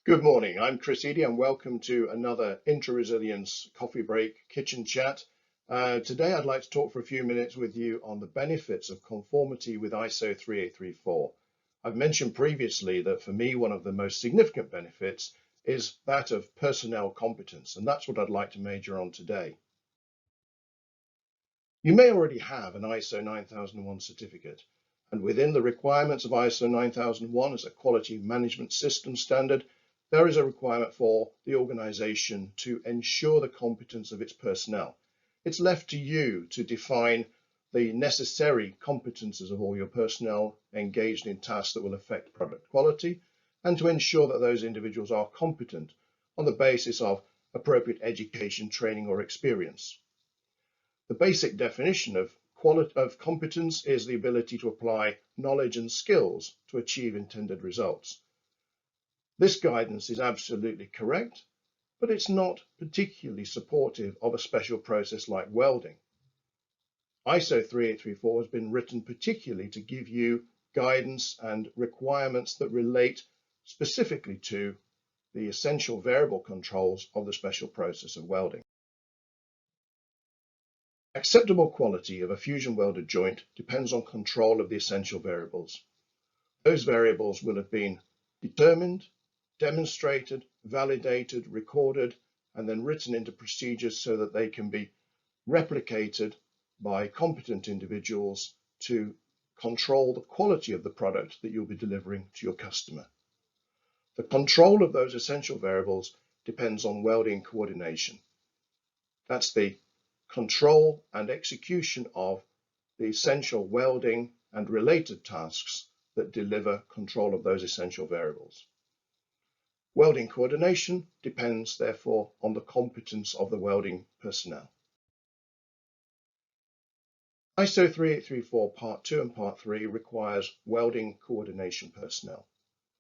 Good morning, I'm Chris Eady and welcome to another Intra-Resilience Coffee Break Kitchen Chat. Today I'd like to talk for a few minutes with you on the benefits of conformity with ISO 3834. I've mentioned previously that for me one of the most significant benefits is that of personnel competence, and that's what I'd like to major on today. You may already have an ISO 9001 certificate, and within the requirements of ISO 9001 as a quality management system standard, there is a requirement for the organization to ensure the competence of its personnel. It's left to you to define the necessary competences of all your personnel engaged in tasks that will affect product quality, and to ensure that those individuals are competent on the basis of appropriate education, training, or experience. The basic definition of competence is the ability to apply knowledge and skills to achieve intended results. This guidance is absolutely correct, but it's not particularly supportive of a special process like welding. ISO 3834 has been written particularly to give you guidance and requirements that relate specifically to the essential variable controls of the special process of welding. Acceptable quality of a fusion welded joint depends on control of the essential variables. Those variables will have been determined, demonstrated, validated, recorded, and then written into procedures so that they can be replicated by competent individuals to control the quality of the product that you'll be delivering to your customer. The control of those essential variables depends on welding coordination. That's the control and execution of the essential welding and related tasks that deliver control of those essential variables. Welding coordination depends, therefore, on the competence of the welding personnel. ISO 3834 Part 2 and Part 3 requires welding coordination personnel.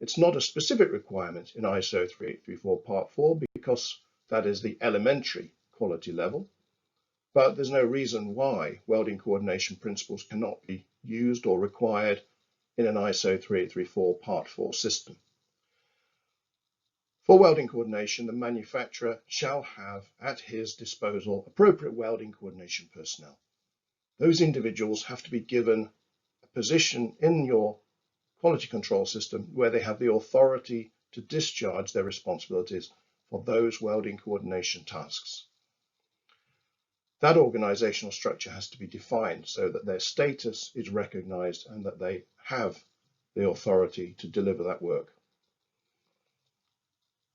It's not a specific requirement in ISO 3834 Part 4 because that is the elementary quality level. But there's no reason why welding coordination principles cannot be used or required in an ISO 3834 Part 4 system. For welding coordination, the manufacturer shall have at his disposal appropriate welding coordination personnel. Those individuals have to be given a position in your quality control system where they have the authority to discharge their responsibilities for those welding coordination tasks. That organizational structure has to be defined so that their status is recognized and that they have the authority to deliver that work.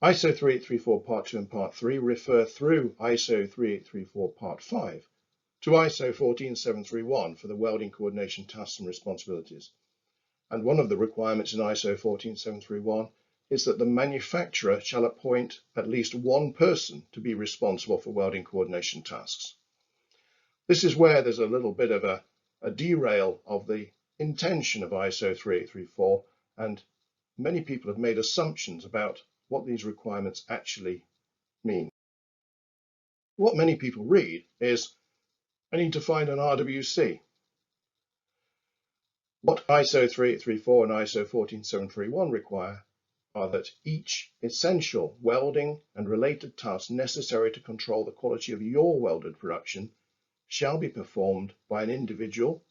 ISO 3834 Part 2 and Part 3 refer through ISO 3834 Part 5 to ISO 14731 for the welding coordination tasks and responsibilities. And one of the requirements in ISO 14731 is that the manufacturer shall appoint at least one person to be responsible for welding coordination tasks. This is where there's a little bit of a derail of the intention of ISO 3834, and many people have made assumptions about what these requirements actually mean. What many people read is, I need to find an RWC. What ISO 3834 and ISO 14731 require are that each essential welding and related task necessary to control the quality of your welded production shall be performed by an individual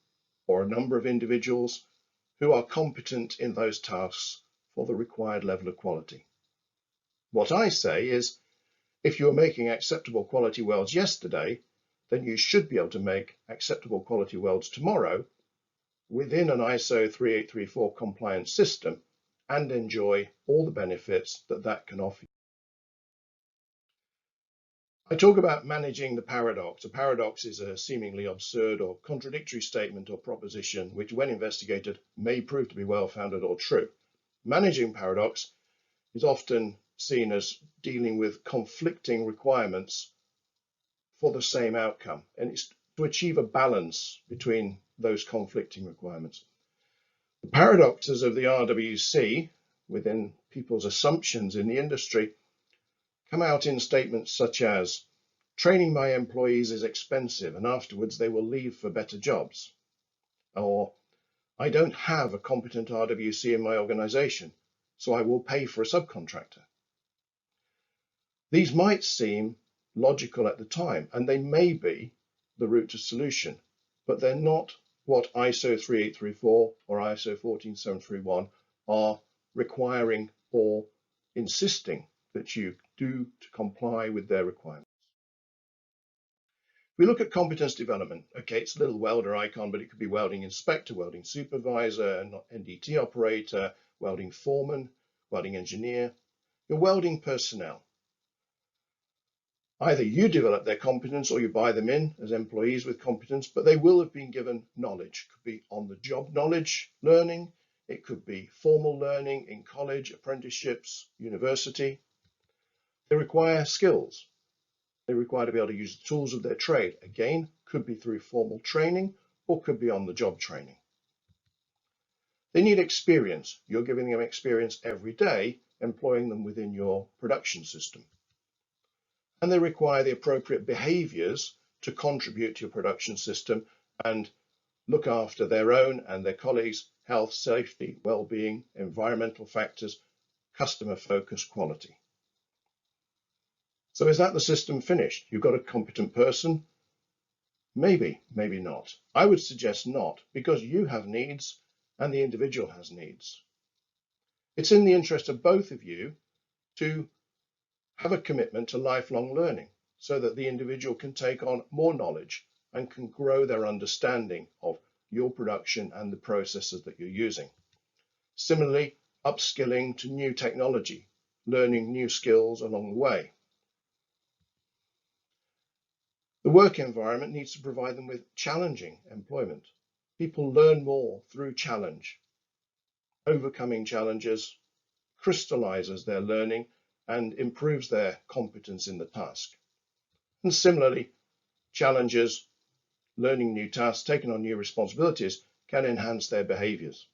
or a number of individuals who are competent in those tasks for the required level of quality. What I say is, if you're making acceptable quality welds yesterday, then you should be able to make acceptable quality welds tomorrow within an ISO 3834 compliant system and enjoy all the benefits that that can offer you. I talk about managing the paradox. A paradox is a seemingly absurd or contradictory statement or proposition which, when investigated, may prove to be well-founded or true. Managing paradox is often seen as dealing with conflicting requirements for the same outcome, and it's to achieve a balance between those conflicting requirements. The paradoxes of the RWC within people's assumptions in the industry come out in statements such as, training my employees is expensive and afterwards they will leave for better jobs. Or, I don't have a competent RWC in my organization, so I will pay for a subcontractor. These might seem logical at the time, and they may be the route to solution, but they're not what ISO 3834 or ISO 14731 are requiring or insisting that you do to comply with their requirements. We look at competence development. Okay, it's a little welder icon, but it could be welding inspector, welding supervisor, NDT operator, welding foreman, welding engineer, your welding personnel. Either you develop their competence or you buy them in as employees with competence, but they will have been given knowledge. It could be on-the-job knowledge learning. It could be formal learning in college, apprenticeships, university. They require skills. They require to be able to use the tools of their trade. Again, could be through formal training or could be on-the-job training. They need experience. You're giving them experience every day, employing them within your production system. And they require the appropriate behaviors to contribute to your production system and look after their own and their colleagues' health, safety, well-being, environmental factors, customer focus, quality. So is that the system finished? You've got a competent person? Maybe, maybe not. I would suggest not, because you have needs and the individual has needs. It's in the interest of both of you to have a commitment to lifelong learning so that the individual can take on more knowledge and can grow their understanding of your production and the processes that you're using. Similarly, upskilling to new technology, learning new skills along the way. The work environment needs to provide them with challenging employment. People learn more through challenge. Overcoming challenges crystallizes their learning and improves their competence in the task. And similarly, challenges, learning new tasks, taking on new responsibilities can enhance their behaviors.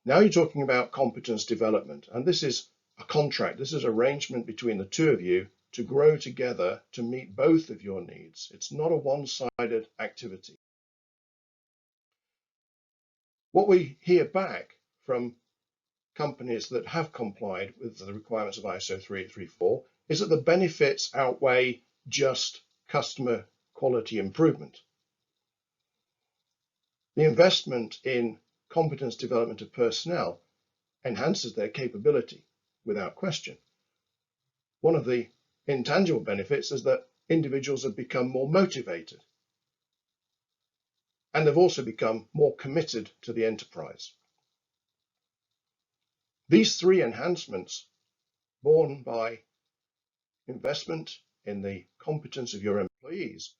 Now you're talking about competence development, and this is a contract. This is an arrangement between the two of you to grow together to meet both of your needs. It's not a one-sided activity. What we hear back from companies that have complied with the requirements of ISO 3834 is that the benefits outweigh just customer quality improvement. The investment in competence development of personnel enhances their capability without question. One of the intangible benefits is that individuals have become more motivated and they've also become more committed to the enterprise. These three enhancements, borne by investment in the competence of your employees,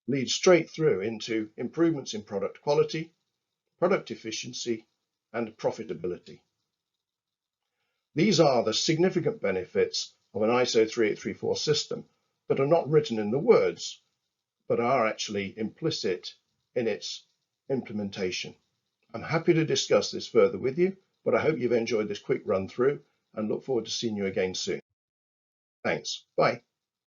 lead straight through into improvements in product quality, product efficiency, and profitability. These are the significant benefits of an ISO 3834 system that are not written in the words, but are actually implicit in its implementation. I'm happy to discuss this further with you, but I hope you've enjoyed this quick run through and look forward to seeing you again soon. Thanks. Bye.